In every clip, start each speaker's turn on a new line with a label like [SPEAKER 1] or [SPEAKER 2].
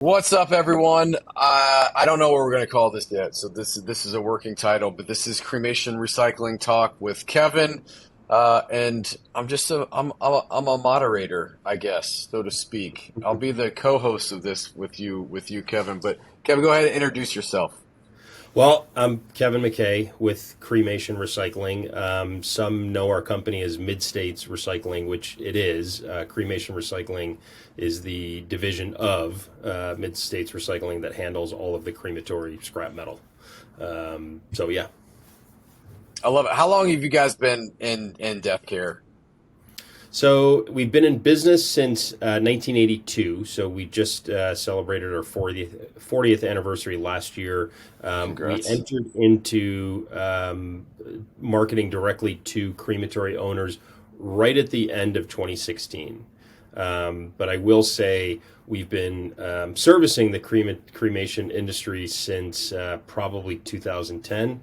[SPEAKER 1] What's up, everyone? I don't know what we're going to call this yet, so this is a working title, but this is Cremation Recycling Talk with Kevin, and I'm a moderator, I guess, so to speak. I'll be the co-host of this with you, Kevin. But Kevin, go ahead and introduce yourself.
[SPEAKER 2] Well, I'm Kevin McKay with Cremation Recycling. Some know our company as Mid-States Recycling, which it is. Cremation Recycling is the division of Mid-States Recycling that handles all of the crematory scrap metal. Yeah.
[SPEAKER 1] I love it. How long have you guys been in death care?
[SPEAKER 2] So we've been in business since 1982. So we just celebrated our 40th anniversary last year. We
[SPEAKER 1] Congrats.
[SPEAKER 2] entered into marketing directly to crematory owners right at the end of 2016. But I will say we've been servicing the cremation industry since probably 2010,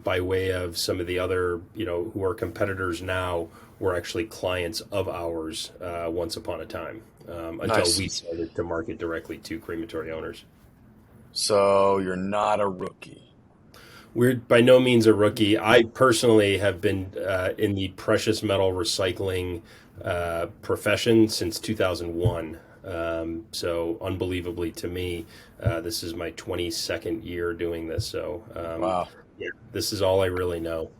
[SPEAKER 2] by way of some of the other, who are competitors now were actually clients of ours once upon a time, until
[SPEAKER 1] Nice.
[SPEAKER 2] we started to market directly to crematory owners.
[SPEAKER 1] So you're not a rookie.
[SPEAKER 2] We're by no means a rookie. I personally have been in the precious metal recycling profession since 2001. So, unbelievably to me, this is my 22nd year doing this. So,
[SPEAKER 1] Wow.
[SPEAKER 2] yeah, this is all I really know.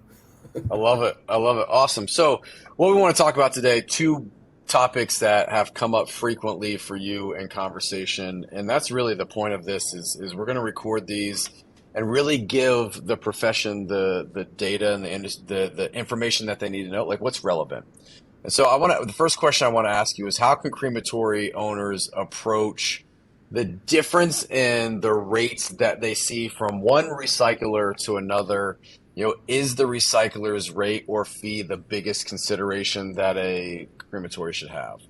[SPEAKER 1] I love it. I love it. Awesome. So, what we want to talk about today, two topics that have come up frequently for you in conversation, and that's really the point of this is we're going to record these and really give the profession the data and the information that they need to know, like what's relevant. And so the first question I want to ask you is how can crematory owners approach the difference in the rates that they see from one recycler to another? Is the recycler's rate or fee the biggest consideration that a crematory should have?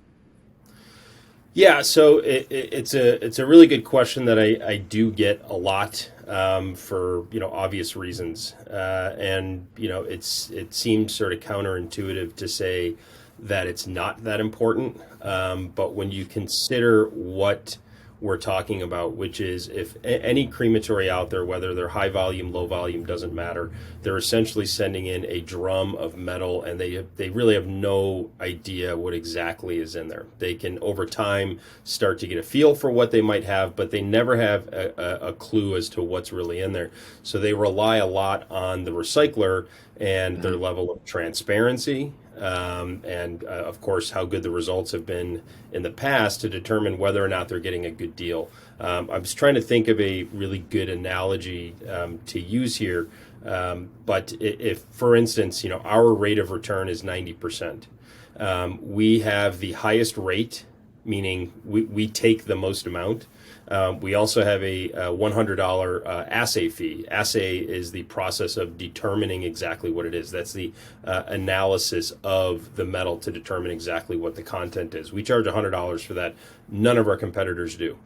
[SPEAKER 2] Yeah, so it's a really good question that I do get a lot, for obvious reasons, and it seems sort of counterintuitive to say that it's not that important, but when you consider what we're talking about, which is if any crematory out there, whether they're high volume, low volume, doesn't matter. They're essentially sending in a drum of metal, and they really have no idea what exactly is in there. They can over time start to get a feel for what they might have, but they never have a clue as to what's really in there. So they rely a lot on the recycler and their
[SPEAKER 1] Mhm.
[SPEAKER 2] level of transparency, and of course, how good the results have been in the past to determine whether or not they're getting a good deal. I was trying to think of a really good analogy to use here, but if, for instance, our rate of return is 90%, we have the highest rate, meaning we take the most amount. We also have a $100 assay fee. Assay is the process of determining exactly what it is. That's the analysis of the metal to determine exactly what the content is. We charge $100 for that. None of our competitors do.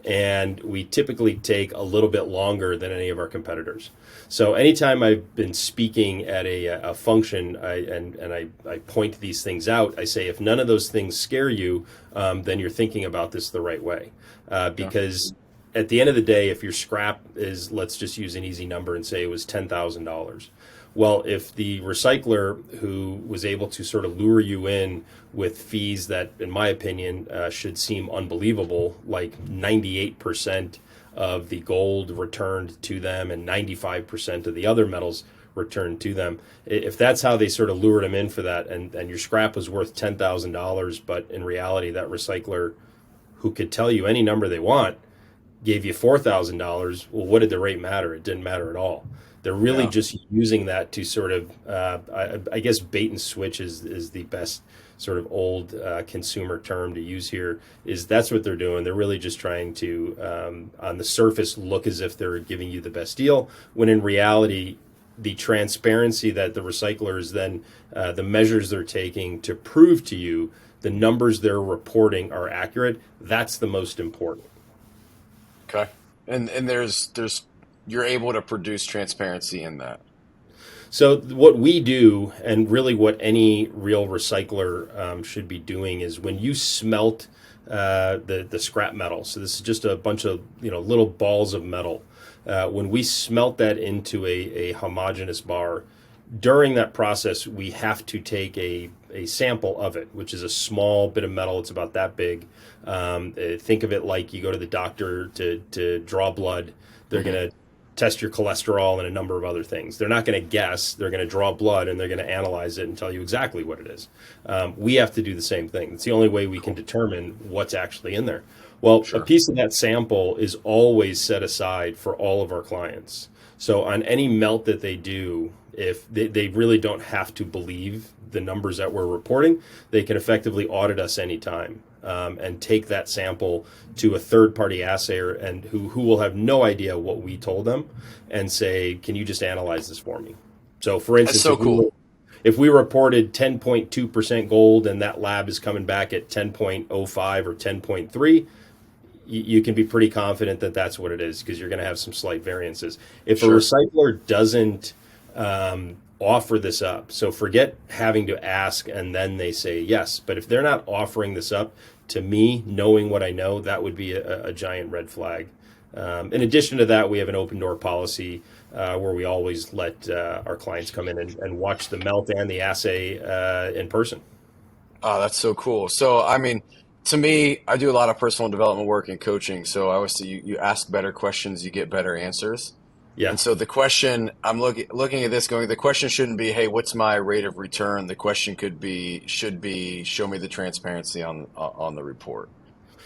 [SPEAKER 2] And we typically take a little bit longer than any of our competitors. So anytime I've been speaking at a function, I point these things out, I say, if none of those things scare you, then you're thinking about this the right way.
[SPEAKER 1] Yeah.
[SPEAKER 2] Because at the end of the day, if your scrap is, let's just use an easy number and say it was $10,000. Well, if the recycler who was able to sort of lure you in with fees that, in my opinion, should seem unbelievable, like 98% of the gold returned to them and 95% of the other metals returned to them. If that's how they sort of lured them in for that, and your scrap was worth $10,000, but in reality, that recycler who could tell you any number they want gave you $4,000, well, what did the rate matter? It didn't matter at all. They're really
[SPEAKER 1] Yeah.
[SPEAKER 2] just using that to sort of, I guess, bait and switch is the best sort of old consumer term to use here. Is that's what they're doing. They're really just trying to, on the surface, look as if they're giving you the best deal, when in reality, the transparency that the recyclers then, the measures they're taking to prove to you the numbers they're reporting are accurate, that's the most important.
[SPEAKER 1] Okay. And there's you're able to produce transparency in that.
[SPEAKER 2] So what we do, and really what any real recycler should be doing, is when you smelt the scrap metal. So this is just a bunch of little balls of metal. When we smelt that into a homogeneous bar, during that process, we have to take a sample of it, which is a small bit of metal. It's about that big. Think of it like you go to the doctor to draw blood. They're
[SPEAKER 1] Hmm.
[SPEAKER 2] going to test your cholesterol and a number of other things. They're not going to guess. They're going to draw blood and they're going to analyze it and tell you exactly what it is. We have to do the same thing. It's the only way we can determine what's actually in there. Well, a
[SPEAKER 1] Sure.
[SPEAKER 2] piece of that sample is always set aside for all of our clients. So on any melt that they do, if they really don't have to believe the numbers that we're reporting, they can effectively audit us anytime, and take that sample to a third-party assayer and who will have no idea what we told them and say, can you just analyze this for me? So for
[SPEAKER 1] That's
[SPEAKER 2] instance,
[SPEAKER 1] so cool.
[SPEAKER 2] if we reported 10.2% gold and that lab is coming back at 10.05 or 10.3, you can be pretty confident that that's what it is because you're going to have some slight variances. If a
[SPEAKER 1] Sure.
[SPEAKER 2] recycler doesn't offer this up, so forget having to ask and then they say yes, but if they're not offering this up, to me, knowing what I know, that would be a giant red flag. In addition to that, we have an open door policy where we always let our clients come in and watch the melt and the assay in person.
[SPEAKER 1] Oh, that's so cool. So, I mean, to me, I do a lot of personal development work and coaching. So I always say you ask better questions, you get better answers.
[SPEAKER 2] Yeah.
[SPEAKER 1] And so the question I'm looking at this going, the question shouldn't be, hey, what's my rate of return? The question should be, show me the transparency on the report.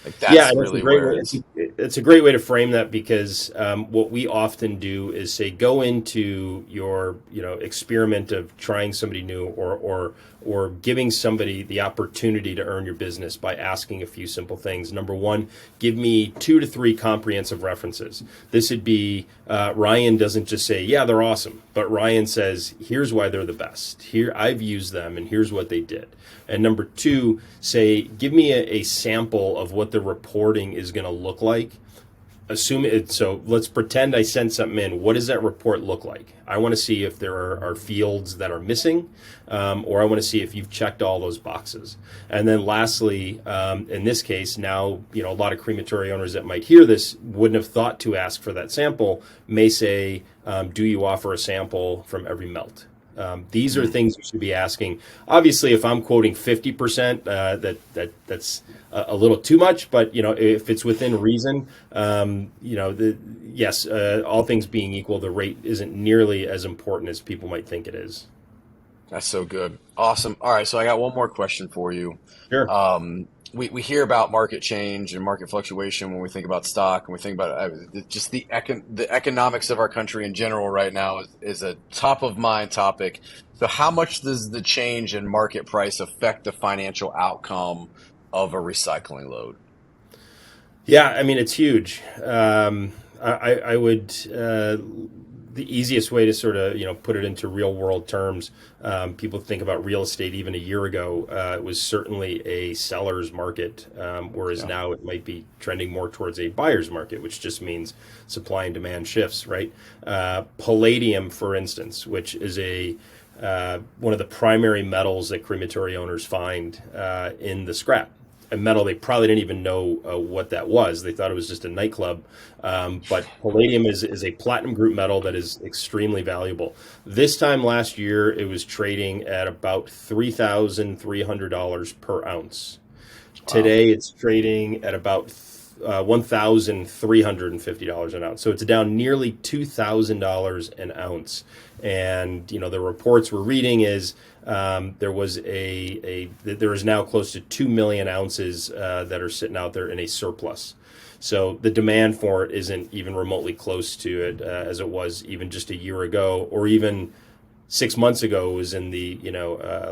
[SPEAKER 1] Like
[SPEAKER 2] Yeah,
[SPEAKER 1] that's
[SPEAKER 2] and it's a
[SPEAKER 1] really
[SPEAKER 2] great
[SPEAKER 1] where
[SPEAKER 2] way.
[SPEAKER 1] it's.
[SPEAKER 2] It's a great way to frame that because what we often do is say go into your experiment of trying somebody new or giving somebody the opportunity to earn your business by asking a few simple things. Number one, give me 2 to 3 comprehensive references. This would be Ryan doesn't just say yeah they're awesome, but Ryan says here's why they're the best. Here I've used them and here's what they did. And number two, say, give me a sample of what the reporting is going to look like. Assume it. So let's pretend I sent something in. What does that report look like? I want to see if there are fields that are missing, or I want to see if you've checked all those boxes. And then lastly, in this case, now, a lot of crematory owners that might hear this wouldn't have thought to ask for that sample, may say, do you offer a sample from every melt? These are
[SPEAKER 1] Mm.
[SPEAKER 2] things you should be asking. Obviously, if I'm quoting 50%, that's a little too much. But if it's within reason, yes, all things being equal, the rate isn't nearly as important as people might think it is.
[SPEAKER 1] That's so good. Awesome. All right, so I got one more question for you.
[SPEAKER 2] Sure.
[SPEAKER 1] We hear about market change and market fluctuation when we think about stock and we think about just the economics of our country in general right now is a top of mind topic. So how much does the change in market price affect the financial outcome of a recycling load?
[SPEAKER 2] Yeah, I mean it's huge. I would the easiest way to sort of put it into real world terms. People think about real estate even a year ago. It was certainly a seller's market, whereas
[SPEAKER 1] Yeah.
[SPEAKER 2] now it might be trending more towards a buyer's market, which just means supply and demand shifts, right? Palladium, for instance, which is a one of the primary metals that crematory owners find in the scrap. A metal they probably didn't even know what that was. They thought it was just a nightclub. But palladium is a platinum group metal that is extremely valuable. This time last year, it was trading at about $3,300 per ounce.
[SPEAKER 1] Wow.
[SPEAKER 2] Today, it's trading at about $1,350 an ounce. So it's down nearly $2,000 an ounce. And the reports we're reading is there is now close to 2 million ounces that are sitting out there in a surplus. So the demand for it isn't even remotely close to it as it was even just a year ago, or even 6 months ago. It was in the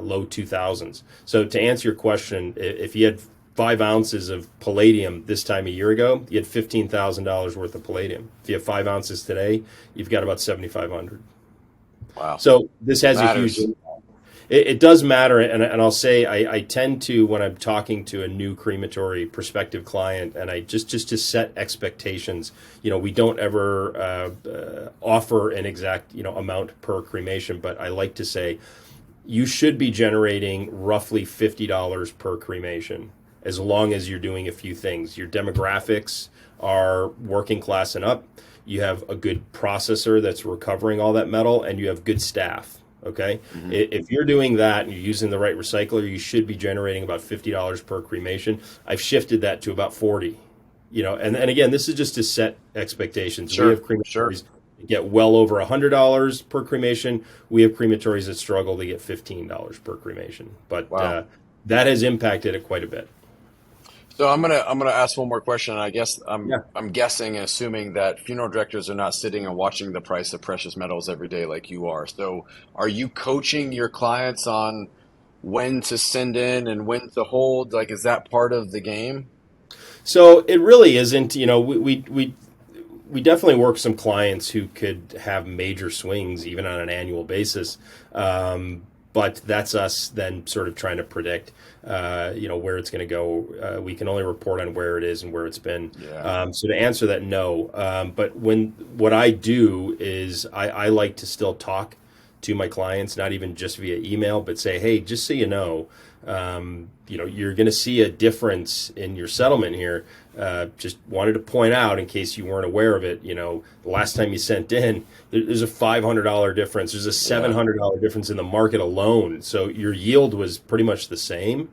[SPEAKER 2] low 2000s. So to answer your question, if you had 5 ounces of palladium this time a year ago, you had $15,000 worth of palladium. If you have 5 ounces today, you've got about 7,500.
[SPEAKER 1] Wow.
[SPEAKER 2] So this has a huge
[SPEAKER 1] Matters.
[SPEAKER 2] impact. It does matter, and I'll say I tend to, when I'm talking to a new crematory prospective client, and I just to set expectations. We don't ever offer an exact amount per cremation, but I like to say you should be generating roughly $50 per cremation. as long as you're doing a few things. Your demographics are working class and up. You have a good processor that's recovering all that metal, and you have good staff. Okay,
[SPEAKER 1] Hmm.
[SPEAKER 2] if you're doing that and you're using the right recycler, you should be generating about $50 per cremation. I've shifted that to about 40. And again, this is just to set expectations. We have
[SPEAKER 1] Sure, sure.
[SPEAKER 2] crematories that get well over $100 per cremation. We have crematories that struggle to get $15 per cremation, but
[SPEAKER 1] Wow.
[SPEAKER 2] that has impacted it quite a bit.
[SPEAKER 1] So I'm gonna ask one more question. I guess I'm
[SPEAKER 2] Yeah.
[SPEAKER 1] I'm guessing and assuming that funeral directors are not sitting and watching the price of precious metals every day like you are. So are you coaching your clients on when to send in and when to hold? Like, is that part of the game?
[SPEAKER 2] So it really isn't. We definitely work some clients who could have major swings even on an annual basis. But that's us then sort of trying to predict, where it's going to go. We can only report on where it is and where it's been.
[SPEAKER 1] Yeah,
[SPEAKER 2] So to answer that, no. But what I do is I like to still talk to my clients, not even just via email, but say, hey, just so you know, you're going to see a difference in your settlement here. Just wanted to point out, in case you weren't aware of it, the last time you sent in, there's a $500 difference. There's a
[SPEAKER 1] yeah,
[SPEAKER 2] $700 difference in the market alone. So your yield was pretty much the same,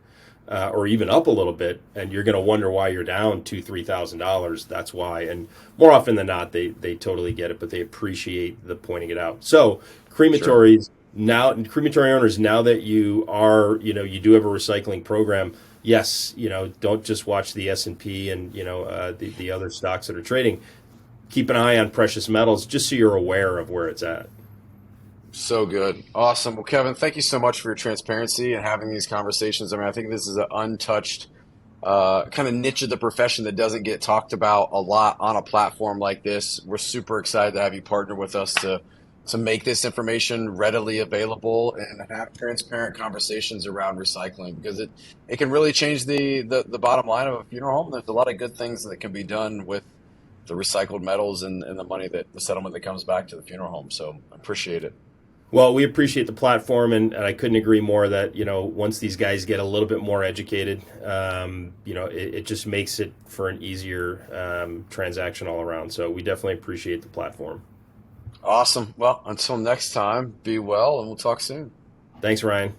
[SPEAKER 2] or even up a little bit, and you're going to wonder why you're down $2,000, $3,000. That's why. And more often than not, they totally get it, but they appreciate the pointing it out. So
[SPEAKER 1] sure.
[SPEAKER 2] crematories now, crematory owners, now that you are, you do have a recycling program. Yes, don't just watch the S&P and the other stocks that are trading. Keep an eye on precious metals, just so you're aware of where it's at.
[SPEAKER 1] So good. Awesome. Well, Kevin, thank you so much for your transparency and having these conversations. I mean, I think this is an untouched kind of niche of the profession that doesn't get talked about a lot on a platform like this. We're super excited to have you partner with us to make this information readily available and have transparent conversations around recycling because it can really change the bottom line of a funeral home. There's a lot of good things that can be done with the recycled metals and the money that the settlement that comes back to the funeral home. So I appreciate it.
[SPEAKER 2] Well, we appreciate the platform, and I couldn't agree more that, once these guys get a little bit more educated, it just makes it for an easier transaction all around. So we definitely appreciate the platform.
[SPEAKER 1] Awesome. Well, until next time, be well and we'll talk soon.
[SPEAKER 2] Thanks, Ryan.